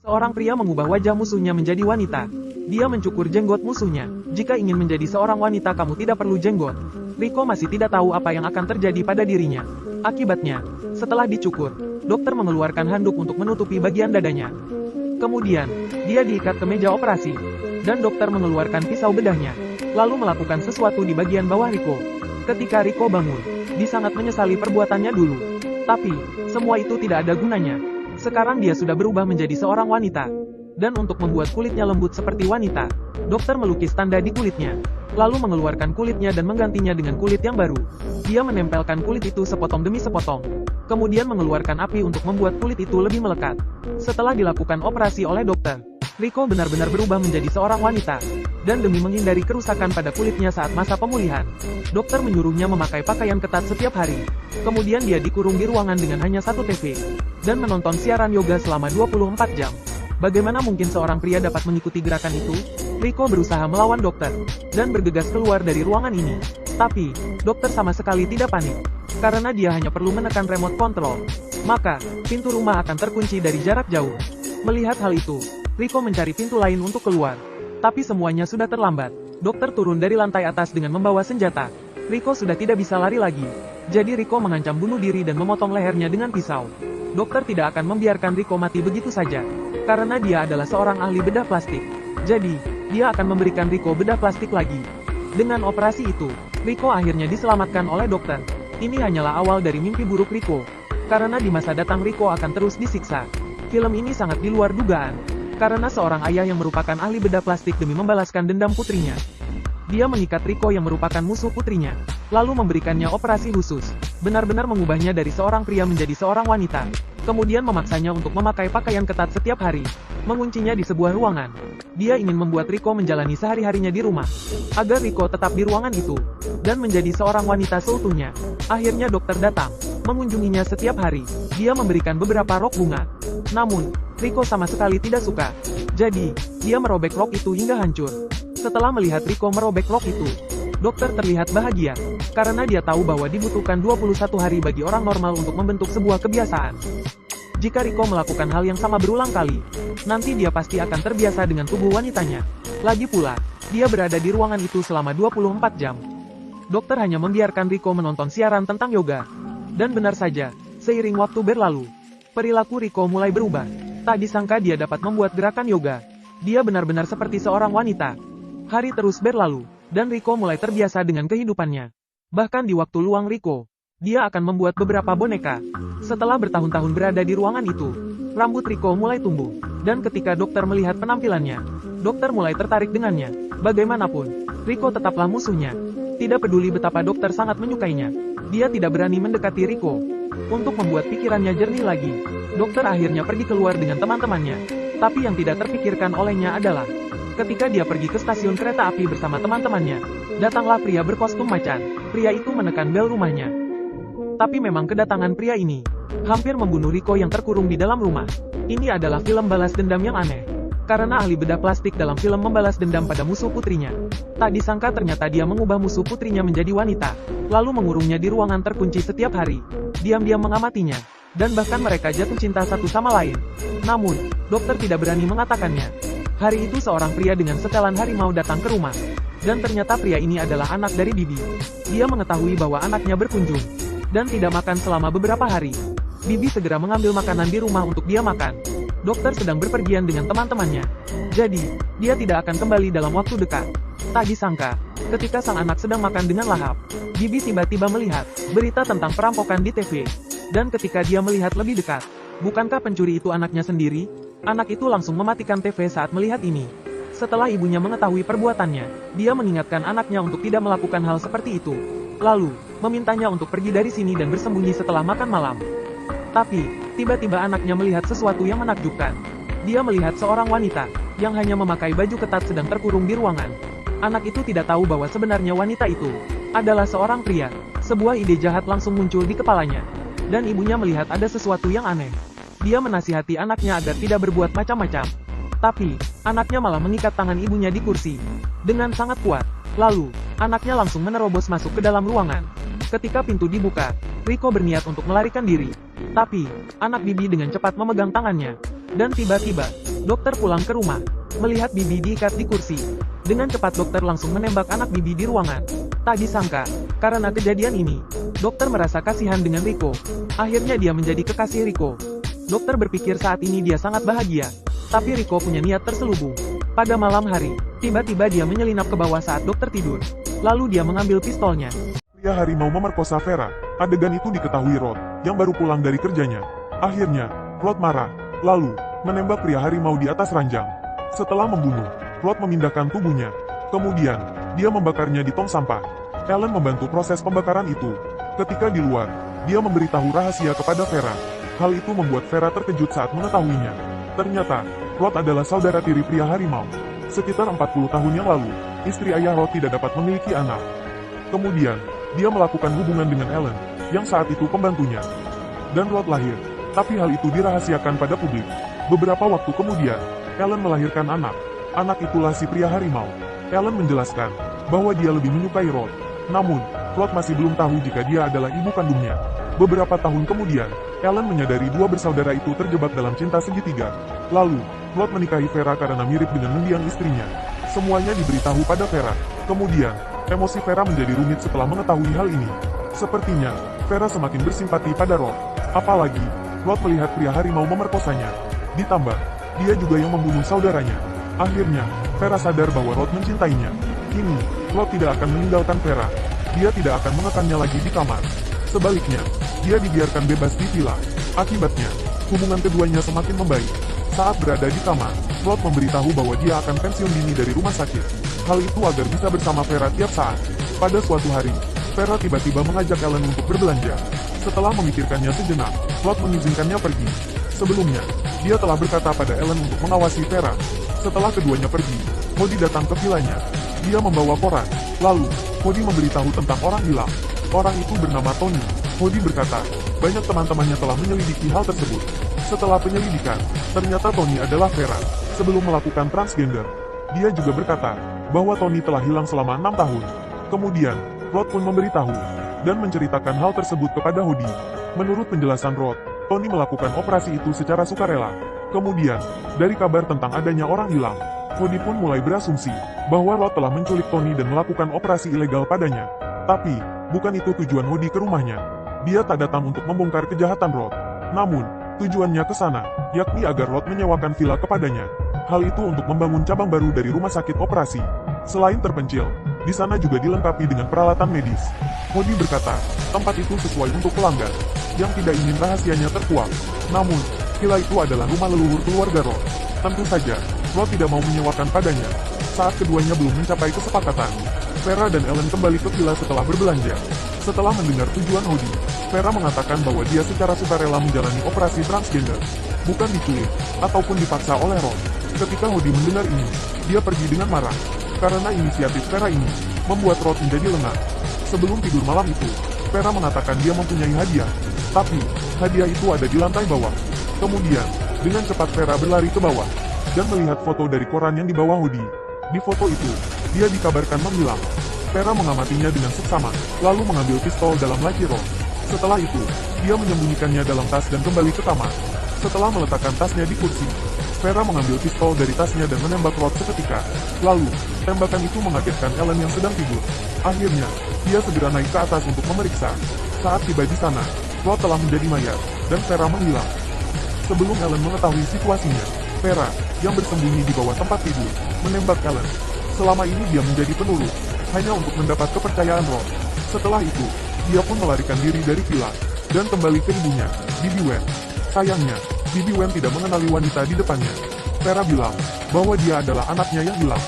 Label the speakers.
Speaker 1: Seorang pria mengubah wajah musuhnya menjadi wanita. Dia mencukur jenggot musuhnya. Jika ingin menjadi seorang wanita kamu tidak perlu jenggot. Rico masih tidak tahu apa yang akan terjadi pada dirinya. Akibatnya, setelah dicukur, dokter mengeluarkan handuk untuk menutupi bagian dadanya. Kemudian, dia diikat ke meja operasi. Dan dokter mengeluarkan pisau bedahnya. Lalu melakukan sesuatu di bagian bawah Rico. Ketika Rico bangun, dia sangat menyesali perbuatannya dulu. Tapi, semua itu tidak ada gunanya. Sekarang dia sudah berubah menjadi seorang wanita. Dan untuk membuat kulitnya lembut seperti wanita, dokter melukis tanda di kulitnya. Lalu mengeluarkan kulitnya dan menggantinya dengan kulit yang baru. Dia menempelkan kulit itu sepotong demi sepotong. Kemudian mengeluarkan api untuk membuat kulit itu lebih melekat. Setelah dilakukan operasi oleh dokter, Rico benar-benar berubah menjadi seorang wanita. Dan demi menghindari kerusakan pada kulitnya saat masa pemulihan, dokter menyuruhnya memakai pakaian ketat setiap hari. Kemudian dia dikurung di ruangan dengan hanya satu TV. Dan menonton siaran yoga selama 24 jam. Bagaimana mungkin seorang pria dapat mengikuti gerakan itu? Rico berusaha melawan dokter, dan bergegas keluar dari ruangan ini. Tapi, dokter sama sekali tidak panik. Karena dia hanya perlu menekan remote control. Maka, pintu rumah akan terkunci dari jarak jauh. Melihat hal itu, Rico mencari pintu lain untuk keluar. Tapi semuanya sudah terlambat. Dokter turun dari lantai atas dengan membawa senjata. Rico sudah tidak bisa lari lagi. Jadi Rico mengancam bunuh diri dan memotong lehernya dengan pisau. Dokter tidak akan membiarkan Rico mati begitu saja. Karena dia adalah seorang ahli bedah plastik. Jadi, dia akan memberikan Rico bedah plastik lagi. Dengan operasi itu, Rico akhirnya diselamatkan oleh dokter. Ini hanyalah awal dari mimpi buruk Rico. Karena di masa datang Rico akan terus disiksa. Film ini sangat di luar dugaan. Karena seorang ayah yang merupakan ahli bedah plastik demi membalaskan dendam putrinya. Dia mengikat Rico yang merupakan musuh putrinya. Lalu memberikannya operasi khusus. Benar-benar mengubahnya dari seorang pria menjadi seorang wanita. Kemudian memaksanya untuk memakai pakaian ketat setiap hari. Menguncinya di sebuah ruangan. Dia ingin membuat Rico menjalani sehari-harinya di rumah. Agar Rico tetap di ruangan itu. Dan menjadi seorang wanita seutuhnya. Akhirnya dokter datang. Mengunjunginya setiap hari. Dia memberikan beberapa rok bunga. Namun, Rico sama sekali tidak suka. Jadi, dia merobek rok itu hingga hancur. Setelah melihat Rico merobek rok itu, dokter terlihat bahagia. Karena dia tahu bahwa dibutuhkan 21 hari bagi orang normal untuk membentuk sebuah kebiasaan. Jika Rico melakukan hal yang sama berulang kali, nanti dia pasti akan terbiasa dengan tubuh wanitanya. Lagi pula, dia berada di ruangan itu selama 24 jam. Dokter hanya membiarkan Rico menonton siaran tentang yoga. Dan benar saja, seiring waktu berlalu, perilaku Rico mulai berubah. Tak disangka dia dapat membuat gerakan yoga. Dia benar-benar seperti seorang wanita. Hari terus berlalu, dan Rico mulai terbiasa dengan kehidupannya. Bahkan di waktu luang Rico, dia akan membuat beberapa boneka. Setelah bertahun-tahun berada di ruangan itu, rambut Rico mulai tumbuh. Dan ketika dokter melihat penampilannya, dokter mulai tertarik dengannya. Bagaimanapun, Rico tetaplah musuhnya. Tidak peduli betapa dokter sangat menyukainya. Dia tidak berani mendekati Rico. Untuk membuat pikirannya jernih lagi, dokter akhirnya pergi keluar dengan teman-temannya. Tapi yang tidak terpikirkan olehnya adalah, ketika dia pergi ke stasiun kereta api bersama teman-temannya, datanglah pria berkostum macan. Pria itu menekan bel rumahnya. Tapi memang kedatangan pria ini hampir membunuh Rico yang terkurung di dalam rumah. Ini adalah film balas dendam yang aneh. Karena ahli bedah plastik dalam film membalas dendam pada musuh putrinya. Tak disangka ternyata dia mengubah musuh putrinya menjadi wanita. Lalu mengurungnya di ruangan terkunci setiap hari. Diam-diam mengamatinya. Dan bahkan mereka jatuh cinta satu sama lain. Namun, dokter tidak berani mengatakannya. Hari itu seorang pria dengan setelan harimau datang ke rumah. Dan ternyata pria ini adalah anak dari Bibi. Dia mengetahui bahwa anaknya berkunjung. Dan tidak makan selama beberapa hari. Bibi segera mengambil makanan di rumah untuk dia makan. Dokter sedang berpergian dengan teman-temannya. Jadi, dia tidak akan kembali dalam waktu dekat. Tak disangka, ketika sang anak sedang makan dengan lahap, Bibi tiba-tiba melihat berita tentang perampokan di TV. Dan ketika dia melihat lebih dekat, bukankah pencuri itu anaknya sendiri? Anak itu langsung mematikan TV saat melihat ini. Setelah ibunya mengetahui perbuatannya, dia mengingatkan anaknya untuk tidak melakukan hal seperti itu. Lalu, memintanya untuk pergi dari sini dan bersembunyi setelah makan malam. Tapi, tiba-tiba anaknya melihat sesuatu yang menakjubkan. Dia melihat seorang wanita, yang hanya memakai baju ketat sedang terkurung di ruangan. Anak itu tidak tahu bahwa sebenarnya wanita itu adalah seorang pria. Sebuah ide jahat langsung muncul di kepalanya. Dan ibunya melihat ada sesuatu yang aneh. Dia menasihati anaknya agar tidak berbuat macam-macam. Tapi, anaknya malah mengikat tangan ibunya di kursi. Dengan sangat kuat. Lalu, anaknya langsung menerobos masuk ke dalam ruangan. Ketika pintu dibuka, Rico berniat untuk melarikan diri. Tapi, anak Bibi dengan cepat memegang tangannya. Dan tiba-tiba, Dokter pulang ke rumah, melihat Bibi diikat di kursi. Dengan cepat dokter langsung menembak anak Bibi di ruangan. Tak disangka, karena kejadian ini, dokter merasa kasihan dengan Riko. Akhirnya dia menjadi kekasih Riko. Dokter berpikir saat ini dia sangat bahagia. Tapi Riko punya niat terselubung. Pada malam hari, tiba-tiba dia menyelinap ke bawah saat dokter tidur. Lalu dia mengambil pistolnya.
Speaker 2: Pria harimau memerkosa Vera. Adegan itu diketahui Rod, yang baru pulang dari kerjanya. Akhirnya, Rod marah, lalu menembak pria harimau di atas ranjang. Setelah membunuh, Rod memindahkan tubuhnya. Kemudian, dia membakarnya di tong sampah. Ellen membantu proses pembakaran itu. Ketika di luar, dia memberitahu rahasia kepada Vera. Hal itu membuat Vera terkejut saat mengetahuinya. Ternyata, Rod adalah saudara tiri pria harimau. Sekitar 40 tahun yang lalu, istri ayah Rod tidak dapat memiliki anak. Kemudian, dia melakukan hubungan dengan Ellen, yang saat itu pembantunya. Dan Rod lahir, tapi hal itu dirahasiakan pada publik. Beberapa waktu kemudian, Ellen melahirkan anak. Anak itulah si pria harimau. Ellen menjelaskan bahwa dia lebih menyukai Rod. Namun, Rod masih belum tahu jika dia adalah ibu kandungnya. Beberapa tahun kemudian, Ellen menyadari dua bersaudara itu terjebak dalam cinta segitiga. Lalu, Rod menikahi Vera karena mirip dengan mendiang istrinya. Semuanya diberitahu pada Vera. Kemudian, emosi Vera menjadi rumit setelah mengetahui hal ini. Sepertinya, Vera semakin bersimpati pada Rod. Apalagi, Rod melihat pria harimau memerkosanya. Ditambah, dia juga yang membunuh saudaranya. Akhirnya, Vera sadar bahwa Rod mencintainya. Kini, Rod tidak akan meninggalkan Vera. Dia tidak akan mengekannya lagi di kamar. Sebaliknya, dia dibiarkan bebas di villa. Akibatnya, hubungan keduanya semakin membaik. Saat berada di kamar, Rod memberitahu bahwa dia akan pensiun dini dari rumah sakit. Hal itu agar bisa bersama Vera tiap saat. Pada suatu hari, Vera tiba-tiba mengajak Ellen untuk berbelanja. Setelah memikirkannya sejenak, Rod mengizinkannya pergi. Sebelumnya, dia telah berkata pada Ellen untuk mengawasi Vera. Setelah keduanya pergi, Hody datang ke villanya. Dia membawa koran. Lalu, Hody memberitahu tentang orang hilang. Orang itu bernama Tony. Hody berkata, banyak teman-temannya telah menyelidiki hal tersebut. Setelah penyelidikan, ternyata Tony adalah Vera. Sebelum melakukan transgender, dia juga berkata bahwa Tony telah hilang selama 6 tahun. Kemudian, Rod pun memberitahu dan menceritakan hal tersebut kepada Hody. Menurut penjelasan Rod, Tony melakukan operasi itu secara sukarela. Kemudian, dari kabar tentang adanya orang hilang, Hody pun mulai berasumsi bahwa Rod telah menculik Tony dan melakukan operasi ilegal padanya. Tapi, bukan itu tujuan Hody ke rumahnya. Dia tak datang untuk membongkar kejahatan Rod. Namun, tujuannya ke sana, yakni agar Rod menyewakan villa kepadanya. Hal itu untuk membangun cabang baru dari rumah sakit operasi. Selain terpencil, di sana juga dilengkapi dengan peralatan medis. Hody berkata, tempat itu sesuai untuk pelanggan, yang tidak ingin rahasianya terkuak. Namun, villa itu adalah rumah leluhur keluarga Rod. Tentu saja, Rod tidak mau menyewakan padanya. Saat keduanya belum mencapai kesepakatan, Vera dan Ellen kembali ke villa setelah berbelanja. Setelah mendengar tujuan Hody, Vera mengatakan bahwa dia secara sukarela menjalani operasi transgender, bukan diculik, ataupun dipaksa oleh Rod. Ketika Hody mendengar ini, dia pergi dengan marah. Karena inisiatif Vera ini, membuat Rod menjadi lengah. Sebelum tidur malam itu, Vera mengatakan dia mempunyai hadiah. Tapi, hadiah itu ada di lantai bawah. Kemudian, dengan cepat Vera berlari ke bawah, dan melihat foto dari koran yang dibawa Hody. Di foto itu, dia dikabarkan menghilang. Vera mengamatinya dengan seksama, lalu mengambil pistol dalam laci Rod. Setelah itu, dia menyembunyikannya dalam tas dan kembali ke kamar. Setelah meletakkan tasnya di kursi, Vera mengambil pistol dari tasnya dan menembak Rod seketika. Lalu, tembakan itu mengagetkan Ellen yang sedang tidur. Akhirnya, dia segera naik ke atas untuk memeriksa. Saat tiba di sana, Rod telah menjadi mayat, dan Vera menghilang. Sebelum Ellen mengetahui situasinya, Vera, yang bersembunyi di bawah tempat tidur, menembak Ellen. Selama ini dia menjadi penurut, hanya untuk mendapat kepercayaan Rod. Setelah itu, dia pun melarikan diri dari villa, dan kembali ke ibunya, Bibi Wen. Sayangnya, Bibi Wen tidak mengenali wanita di depannya. Vera bilang bahwa dia adalah anaknya yang hilang.